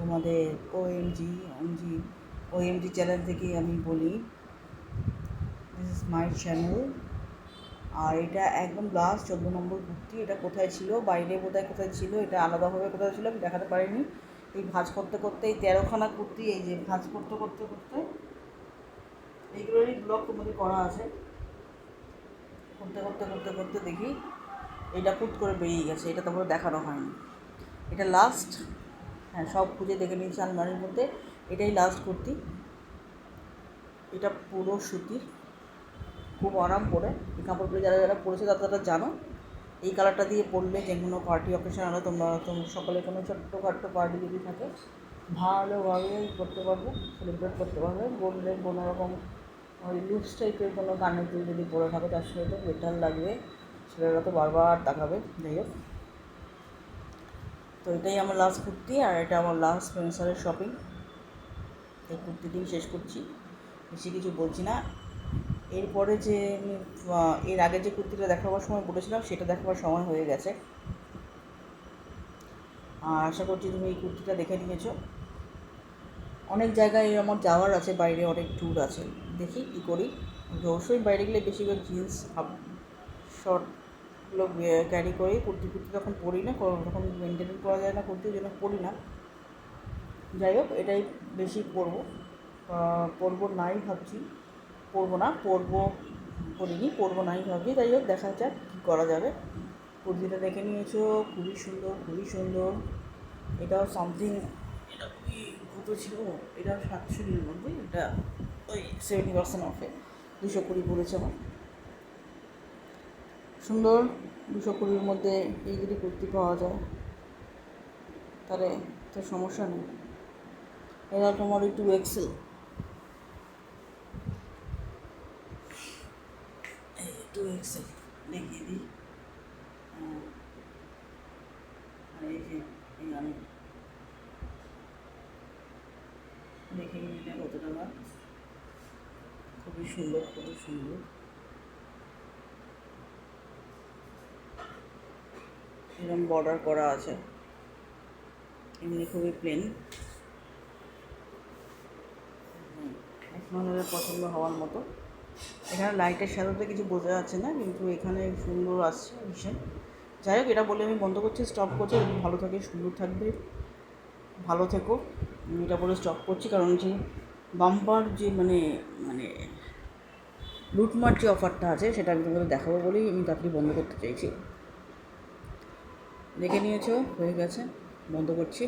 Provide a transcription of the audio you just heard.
তোমাদের OMG channel থেকে আমি বলি, দিস ইজ মাই চ্যানেল। আর এটা একদম লাস্ট 14 নম্বর কুর্তি। এটা কোথায় ছিল, বাইরে কোথায় ছিল, এটা আলাদাভাবে কোথায় ছিল আমি দেখাতে পারিনি। এই ভাঁজ করতে করতে এই 13খানা কুর্তি, এই যে ভাঁজ করতে করতে করতে এইগুলোরই ব্লগ তোমাদের করা আছে। করতে করতে করতে করতে দেখি এটা পুট করে বেরিয়ে গেছে, এটা তারপরে দেখানো হয়নি। এটা লাস্ট, হ্যাঁ সব খুঁজে দেখে নিয়েছি আলমারির মধ্যে। এটাই লাস্ট কুর্তি। এটা পুরো সুতির, খুব আরাম করে। এই কাপড়গুলো যারা যারা পরেছে তারা জানো, এই কালারটা দিয়ে পরলে যে কোনো পার্টি অকেশন হলে তোমরা সকালে কোনো ছোট্টখাট্টো পার্টি যদি থাকে ভালোভাবে করতে পারবে, সেলিব্রেট করতে পারবে। বললে কোনো রকম ওই লুজ টাইপের কোনো কানের দুল যদি পরে থাকো তার সাথে তো বেটার লাগবে, ছেলেরা তো বারবার তাকাবে। যাই হোক, তো এটাই আমার লাস্ট কুর্তি, আর এটা আমার লাস্ট স্পেন্সারের শপিং। এই কুর্তিটিই শেষ করছি, বেশি কিছু বলছি না। এরপরে যে এর আগে যে কুর্তিটা দেখাবার সময় বলেছিলাম সেটা দেখাবার সময় হয়ে গেছে। আর আশা করছি তুমি এই কুর্তিটা দেখে নিয়েছো। অনেক জায়গায় আমার যাওয়ার আছে, বাইরে অনেক ট্যুর আছে, দেখি কী করি। অবশ্যই বাইরে গেলে বেশিরভাগ জিন্স শর্টগুলো ক্যারি করি। কুর্তি তখন পরি না, তখন মেনটেন করা যায় না কুর্তি, ওই জন্য পরি না। যাই হোক, এটাই বেশি পরবো নাই ভাবছি, পরবো নাই ভাবছি। যাই হোক, দেখা যাক কী করা যাবে। কুর্তিটা দেখে নিয়েছো, খুবই সুন্দর। এটাও সামথিং, এটা কত ছিল, এটা 799, এটা ওই 70% অফে 220 পড়েছে আমার। সুন্দর, 220-র মধ্যে এই যদি কুর্তি পাওয়া যায় তাহলে তো সমস্যা নেই। এটা তোমার 2XL, 2XL দেখিয়ে দিই। এই যে আমি দেখে নিই এটা কত টাকা। খুবই সুন্দর। এরকম বর্ডার করা আছে, এমনি খুবই প্লেন। আপনাদের পছন্দ হওয়ার মতো। এখানে লাইটের সাথে কিছু বোঝা যাচ্ছে না, কিন্তু এখানে সুন্দর আসছে ভীষণ। যাই হোক, এটা বলে আমি বন্ধ করছি, স্টপ করছি। ভালো থাকে, সুন্দর থাকবে, ভালো থেকো, এটা বলে স্টপ করছি। কারণ যে বাম্পার যে মানে লুটমার যে অফারটা আছে সেটা আমি তোমাদের দেখাবো বলেই আমি তাড়াতাড়ি বন্ধ করতে চাইছি। দেখে নিয়েছো, হয়ে গেছে, বন্ধ করছি।